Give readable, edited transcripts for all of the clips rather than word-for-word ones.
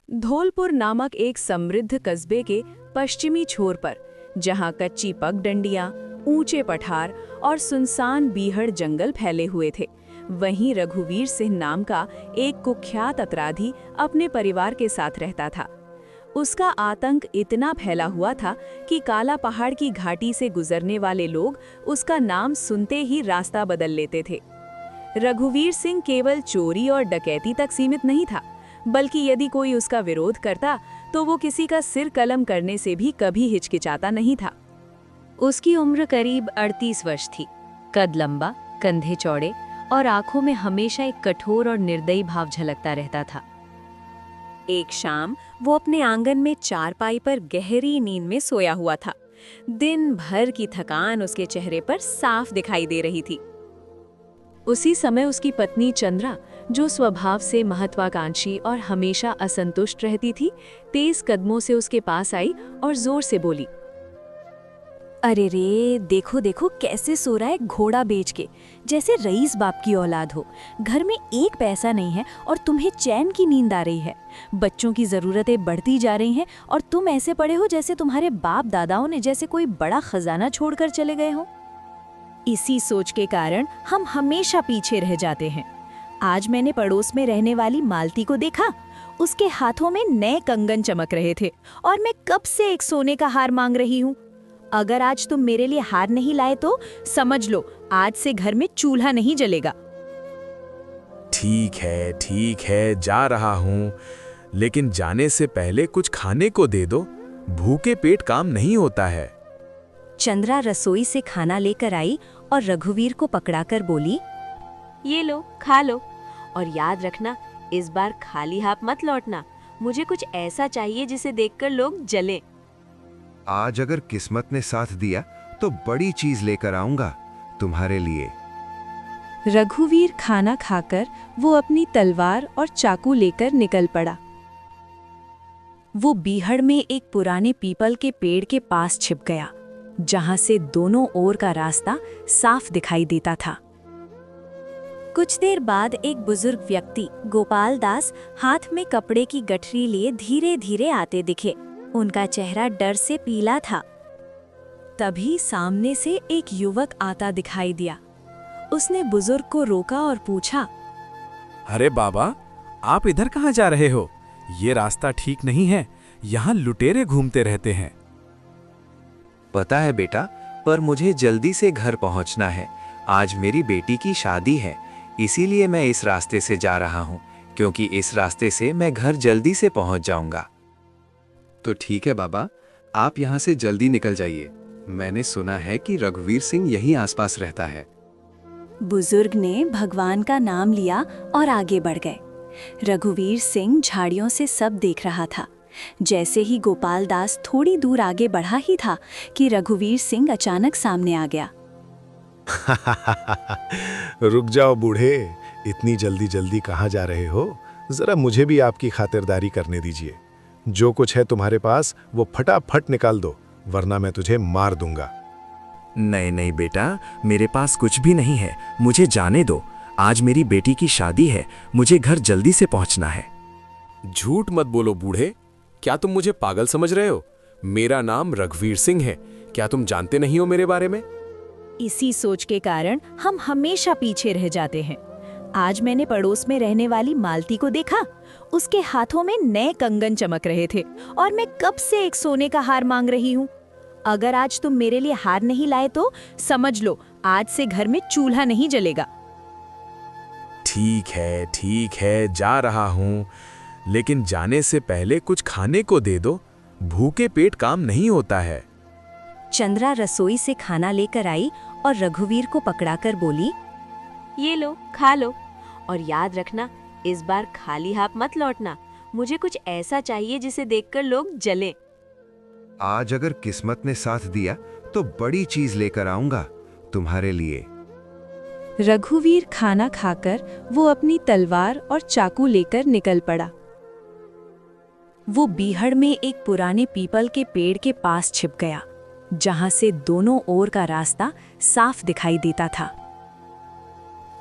धौलपुर नामक एक समृद्ध कस्बे के पश्चिमी छोर पर, जहां कच्ची पगडंडियां, ऊंचे पठार और सुनसान बीहड़ जंगल फैले हुए थे, वहीं रघुवीर सिंह नाम का एक कुख्यात अपराधी अपने परिवार के साथ रहता था। उसका आतंक इतना फैला हुआ था कि काला पहाड़ की घाटी से गुजरने वाले लोग उसका नाम सुनते ही रास्ता बदल लेते थे। रघुवीर सिंह केवल चोरी और डकैती तक सीमित नहीं था, बल्कि यदि कोई उसका विरोध करता तो वो किसी का सिर कलम करने से भी कभी हिचकिचाता नहीं था। उसकी उम्र करीब 38 वर्ष थी। कद लंबा, कंधे चौड़े और आंखों में हमेशा एक कठोर और निर्दयी भाव झलकता रहता था। एक शाम वो अपने आंगन में चारपाई पर गहरी नींद में सोया हुआ था। दिन भर की थकान उसके चेहरे पर साफ दिखाई दे रही थी। उसी समय उसकी पत्नी चंद्रा, जो स्वभाव से महत्वाकांक्षी और हमेशा असंतुष्ट रहती थी, तेज कदमों से उसके पास आई और जोर से बोली, अरे रे, देखो देखो कैसे सो रहा है घोड़ा बेच के, जैसे रईस बाप की औलाद हो। घर में एक पैसा नहीं है और तुम्हें चैन की नींद आ रही है। बच्चों की ज़रूरतें बढ़ती जा रही हैं और तुम ऐसे पड़े हो जैसे तुम्हारे बाप दादाओं ने जैसे कोई बड़ा खजाना छोड़कर चले गए हो। इसी सोच के कारण हम हमेशा पीछे रह जाते हैं। आज मैंने पड़ोस में रहने वाली मालती को देखा। उसके हाथों में नए कंगन चमक रहे थे और मैं कब से एक सोने का हार मांग रही हूँ। अगर आज तुम मेरे लिए हार नहीं लाए तो समझ लो आज से घर में चूल्हा नहीं जलेगा। ठीक है, जा रहा हूँ, लेकिन जाने से पहले कुछ खाने को दे दो। भूखे पेट काम नहीं होता है। चंद्रा रसोई से खाना लेकर आई और रघुवीर को पकड़ाकर बोली, ये लो, खा लो, और याद रखना इस बार खाली हाथ मत लौटना। मुझे कुछ ऐसा चाहिए जिसे देखकर लोग जलें। आज अगर किस्मत ने साथ दिया तो बड़ी चीज लेकर आऊंगा तुम्हारे लिए। रघुवीर खाना खाकर वो अपनी तलवार और चाकू लेकर निकल पड़ा। वो बीहड़ में एक पुराने पीपल के पेड़ के पास छिप गया, जहां से दोनों ओर का रास्ता साफ दिखाई देता था। कुछ देर बाद एक बुजुर्ग व्यक्ति गोपाल दास हाथ में कपड़े की गठरी लिए धीरे धीरे आते दिखे। उनका चेहरा डर से पीला था। तभी सामने से एक युवक आता दिखाई दिया। उसने बुजुर्ग को रोका और पूछा, अरे बाबा, आप इधर कहाँ जा रहे हो? ये रास्ता ठीक नहीं है, यहाँ लुटेरे घूमते रहते हैं। पता है बेटा, पर मुझे जल्दी से घर पहुँचना है। आज मेरी बेटी की शादी है, इसीलिए मैं इस रास्ते से जा रहा हूँ, क्योंकि इस रास्ते से मैं घर जल्दी से पहुँच जाऊँगा। तो ठीक है बाबा, आप यहाँ से जल्दी निकल जाइए। मैंने सुना है कि रघुवीर सिंह यहीं आसपास रहता है। बुजुर्ग ने भगवान का नाम लिया और आगे बढ़ गए। रघुवीर सिंह झाड़ियों से सब देख रहा था। जैसे ही गोपाल दास थोड़ी दूर आगे बढ़ा ही था कि रघुवीर सिंह अचानक सामने आ गया। रुक जाओ बूढ़े, इतनी जल्दी जल्दी कहाँ जा रहे हो? जरा मुझे भी आपकी खातिरदारी करने दीजिए। जो कुछ है तुम्हारे पास वो फटाफट निकाल दो, वरना मैं तुझे मार दूंगा। नहीं बेटा, मेरे पास कुछ भी नहीं है, मुझे जाने दो। आज मेरी बेटी की शादी है, मुझे घर जल्दी से पहुंचना है। झूठ मत बोलो बूढ़े, क्या तुम मुझे पागल समझ रहे हो? मेरा नाम रघुवीर सिंह है, क्या तुम जानते नहीं हो मेरे बारे में? इसी सोच के कारण हम हमेशा पीछे रह जाते हैं। आज मैंने पड़ोस में रहने वाली मालती को देखा। उसके हाथों में नए कंगन चमक रहे थे और मैं कब से एक सोने का हार मांग रही हूँ। अगर आज तुम मेरे लिए हार नहीं लाए तो समझ लो आज से घर में चूल्हा नहीं जलेगा। ठीक है, जा रहा हूँ, लेकिन जाने से पहले कुछ खाने को दे दो। भूखे पेट काम नहीं होता है। चंद्रा रसोई से खाना लेकर आई और रघुवीर को पकड़ाकर बोली, ये लो, खा लो, और याद रखना इस बार खाली हाथ मत लौटना। मुझे कुछ ऐसा चाहिए जिसे देखकर लोग जलें। आज अगर किस्मत ने साथ दिया तो बड़ी चीज लेकर आऊंगा तुम्हारे लिए। रघुवीर खाना खाकर वो अपनी तलवार और चाकू लेकर निकल पड़ा। वो बीहड़ में एक पुराने पीपल के पेड़ के पास छिप गया, जहां से दोनों ओर का रास्ता साफ दिखाई देता था।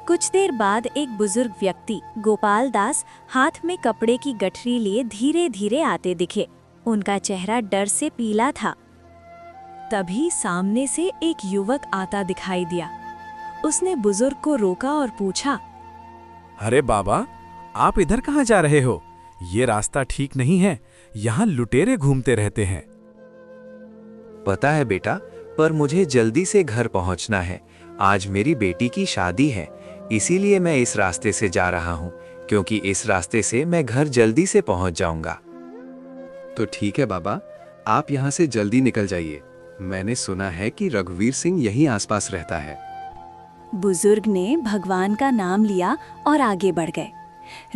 कुछ देर बाद एक बुजुर्ग व्यक्ति गोपाल दास हाथ में कपड़े की गठरी लिए धीरे धीरे आते दिखे। उनका चेहरा डर से पीला था। तभी सामने से एक युवक आता दिखाई दिया। उसने बुजुर्ग को रोका और पूछा, अरे बाबा, आप इधर कहाँ जा रहे हो? ये रास्ता ठीक नहीं है, यहाँ लुटेरे घूमते रहते हैं। पता है बेटा, पर मुझे जल्दी से घर पहुंचना है। आज मेरी बेटी की शादी है, इसीलिए मैं इस रास्ते से जा रहा हूं, क्योंकि इस रास्ते से मैं घर जल्दी से पहुंच जाऊंगा। तो ठीक है बाबा, आप यहाँ से जल्दी निकल जाइए। मैंने सुना है कि रघुवीर सिंह यहीं आसपास रहता है। बुजुर्ग ने भगवान का नाम लिया और आगे बढ़ गए।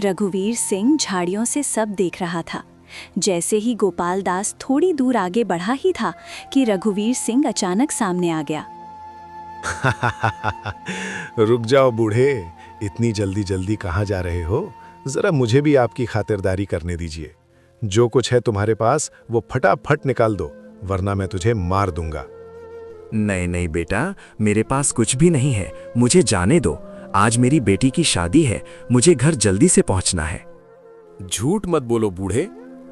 रघुवीर सिंह झाड़ियों से सब देख रहा था। जैसे ही गोपाल दास थोड़ी दूर आगे बढ़ा ही था कि रघुवीर सिंह अचानक सामने आ गया। रुक जाओ बूढ़े, इतनी जल्दी जल्दी कहाँ जा रहे हो? जरा मुझे भी आपकी खातिरदारी करने दीजिए। जो कुछ है तुम्हारे पास वो फटाफट निकाल दो, वरना मैं तुझे मार दूंगा। नहीं नहीं बेटा, मेरे पास कुछ भी नहीं है, मुझे जाने दो। आज मेरी बेटी की शादी है, मुझे घर जल्दी से पहुंचना है। झूठ मत बोलो बूढ़े,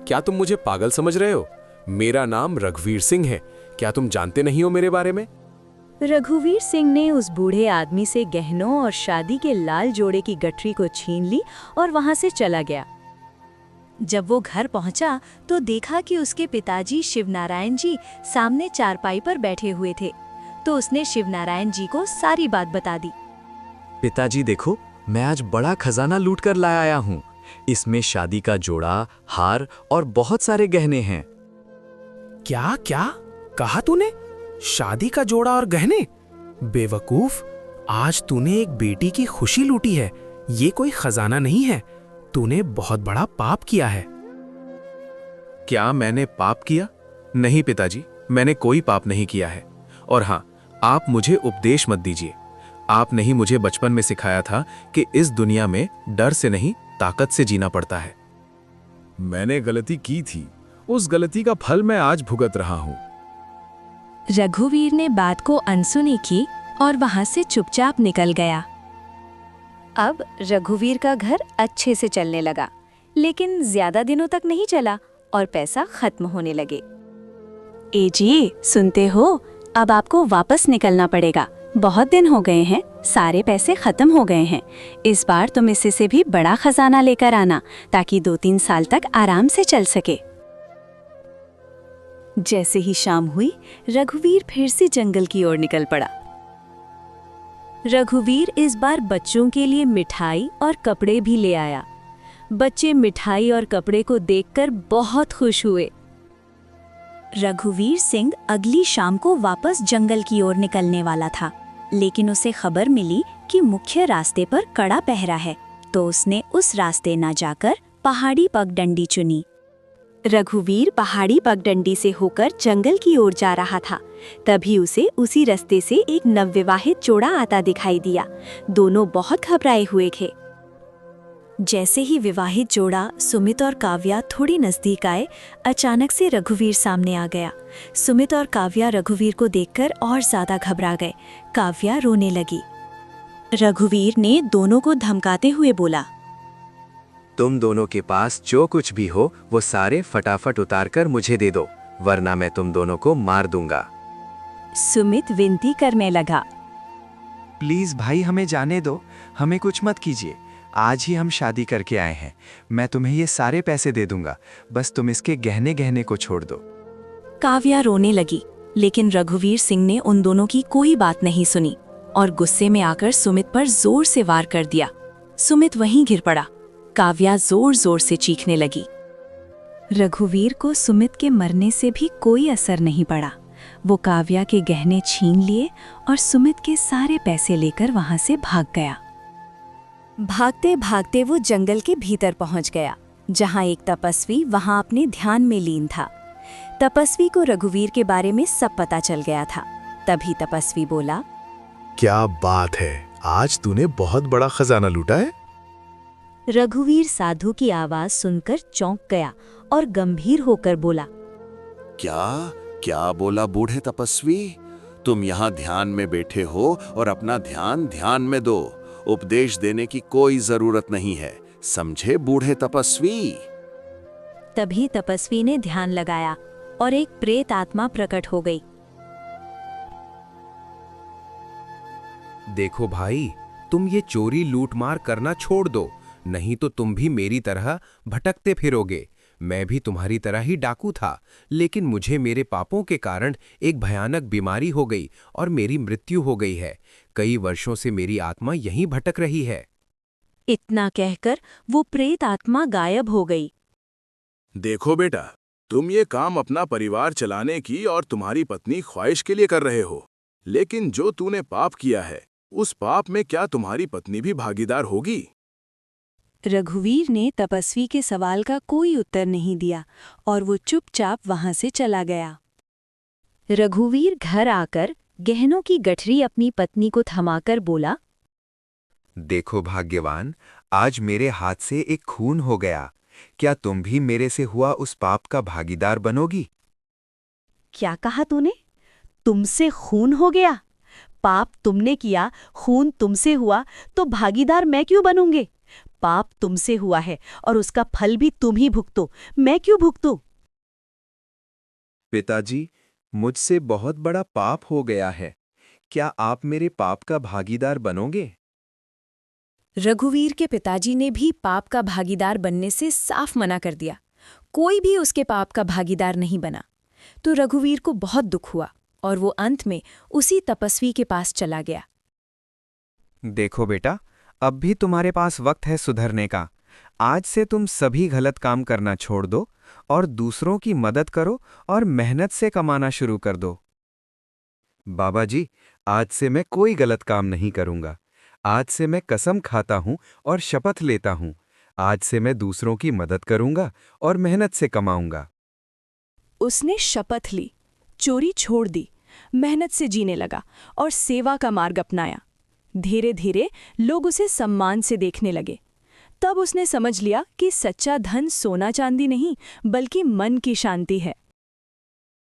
क्या तुम मुझे पागल समझ रहे हो? मेरा नाम रघुवीर सिंह है, क्या तुम जानते नहीं हो मेरे बारे में? रघुवीर सिंह ने उस बूढ़े आदमी से गहनों और शादी के लाल जोड़े की गठरी को छीन ली और वहां से चला गया। जब वो घर पहुंचा तो देखा कि उसके पिताजी शिवनारायण जी सामने चारपाई पर बैठे हुए थे। तो उसने शिवनारायण जी को सारी बात बता दी। पिताजी देखो, मैं आज बड़ा खजाना लूट कर लाया आया हूँ। इसमें शादी का जोड़ा, हार और बहुत सारे गहने हैं। क्या क्या कहा तूने? शादी का जोड़ा और गहने? बेवकूफ, आज तूने एक बेटी की खुशी लूटी है। ये कोई खजाना नहीं है, तूने बहुत बड़ा पाप किया है। क्या मैंने पाप किया? नहीं पिताजी, मैंने कोई पाप नहीं किया है। और हाँ, आप मुझे उपदेश मत दीजिए। आपने ही मुझे बचपन में सिखाया था कि इस दुनिया में डर से नहीं, ताकत से जीना पड़ता है। मैंने गलती की थी, उस गलती का फल मैं आज भुगत रहा हूं। रघुवीर ने बात को अनसुनी की और वहां से चुपचाप निकल गया। अब रघुवीर का घर अच्छे से चलने लगा, लेकिन ज्यादा दिनों तक नहीं चला और पैसा खत्म होने लगे। ए जी, सुनते हो? अब आपको वापस निकलना पड़ेगा। बहुत दिन हो गए हैं, सारे पैसे खत्म हो गए हैं। इस बार तुम इससे से भी बड़ा खजाना लेकर आना, ताकि 2-3 साल तक आराम से चल सके। जैसे ही शाम हुई, रघुवीर फिर से जंगल की ओर निकल पड़ा। रघुवीर इस बार बच्चों के लिए मिठाई और कपड़े भी ले आया। बच्चे मिठाई और कपड़े को देखकर बहुत खुश हुए। रघुवीर सिंह अगली शाम को वापस जंगल की ओर निकलने वाला था, लेकिन उसे खबर मिली कि मुख्य रास्ते पर कड़ा पहरा है, तो उसने उस रास्ते न जाकर पहाड़ी पगडंडी चुनी। रघुवीर पहाड़ी पगडंडी से होकर जंगल की ओर जा रहा था। तभी उसे उसी रास्ते से एक नवविवाहित जोड़ा आता दिखाई दिया। दोनों बहुत घबराए हुए थे। जैसे ही विवाहित जोड़ा सुमित और काव्या थोड़ी नजदीक आए, अचानक से रघुवीर सामने आ गया। सुमित और काव्या रघुवीर को देखकर और ज्यादा घबरा गए। काव्या रोने लगी। रघुवीर ने दोनों को धमकाते हुए बोला, तुम दोनों के पास जो कुछ भी हो वो सारे फटाफट उतारकर मुझे दे दो, वरना मैं तुम दोनों को मार दूंगा। सुमित विनती करने लगा, प्लीज भाई, हमें जाने दो, हमें कुछ मत कीजिए। आज ही हम शादी करके आए हैं, मैं तुम्हें ये सारे पैसे दे दूंगा, बस तुम इसके गहने गहने को छोड़ दो। काव्या रोने लगी, लेकिन रघुवीर सिंह ने उन दोनों की कोई बात नहीं सुनी और गुस्से में आकर सुमित पर जोर से वार कर दिया। सुमित वहीं गिर पड़ा। काव्या जोर जोर से चीखने लगी। रघुवीर को सुमित के मरने से भी कोई असर नहीं पड़ा। वो काव्या के गहने छीन लिए और सुमित के सारे पैसे लेकर वहां से भाग गया। भागते भागते वो जंगल के भीतर पहुंच गया, जहां एक तपस्वी वहां अपने ध्यान में लीन था। तपस्वी को रघुवीर के बारे में सब पता चल गया था। तभी तपस्वी बोला, क्या बात है, आज तूने बहुत बड़ा खजाना लूटा है। रघुवीर साधु की आवाज सुनकर चौंक गया और गंभीर होकर बोला, क्या क्या बोला बूढ़े तपस्वी? तुम यहाँ ध्यान में बैठे हो और अपना ध्यान ध्यान में दो। उपदेश देने की कोई जरूरत नहीं है, समझे बूढ़े तपस्वी। तभी तपस्वी ने ध्यान लगाया और एक प्रेत आत्मा प्रकट हो गई। देखो भाई, तुम ये चोरी लूटमार करना छोड़ दो, नहीं तो तुम भी मेरी तरह भटकते फिरोगे। मैं भी तुम्हारी तरह ही डाकू था, लेकिन मुझे मेरे पापों के कारण एक भयानक बीमारी हो गई और मेरी मृत्यु हो गई है। कई वर्षों से मेरी आत्मा यहीं भटक रही है। इतना कहकर वो प्रेत आत्मा गायब हो गई। देखो बेटा, तुम ये काम अपना परिवार चलाने की और तुम्हारी पत्नी ख्वाहिश के लिए कर रहे हो, लेकिन जो तूने पाप किया है उस पाप में क्या तुम्हारी पत्नी भी भागीदार होगी? रघुवीर ने तपस्वी के सवाल का कोई उत्तर नहीं दिया और वो चुपचाप वहां से चला गया। रघुवीर घर आकर गहनों की गठरी अपनी पत्नी को थमाकर बोला, देखो भाग्यवान, आज मेरे हाथ से एक खून हो गया। क्या तुम भी मेरे से हुआ उस पाप का भागीदार बनोगी? क्या कहा तूने? तुमसे खून हो गया? पाप तुमने किया, खून तुमसे हुआ, तो भागीदार मैं क्यों बनूंगे? पाप तुमसे हुआ है और उसका फल भी तुम ही भुगतो, मैं क्यों भुगतूं? पिताजी, मुझसे बहुत बड़ा पाप हो गया है। क्या आप मेरे पाप का भागीदार बनोगे? रघुवीर के पिताजी ने भी पाप का भागीदार बनने से साफ मना कर दिया। कोई भी उसके पाप का भागीदार नहीं बना। तो रघुवीर को बहुत दुख हुआ और वो अंत में उसी तपस्वी के पास चला गया। देखो बेटा, अब भी तुम्हारे पास वक्त है सुधरने का। आज से तुम सभी गलत काम करना छोड़ दो और दूसरों की मदद करो और मेहनत से कमाना शुरू कर दो। बाबा जी, आज से मैं कोई गलत काम नहीं करूंगा। आज से मैं कसम खाता हूं और शपथ लेता हूं। आज से मैं दूसरों की मदद करूंगा और मेहनत से कमाऊंगा। उसने शपथ ली, चोरी छोड़ दी, मेहनत से जीने लगा और सेवा का मार्ग अपनाया। धीरे धीरे लोग उसे सम्मान से देखने लगे। तब उसने समझ लिया कि सच्चा धन सोना चांदी नहीं, बल्कि मन की शांति है।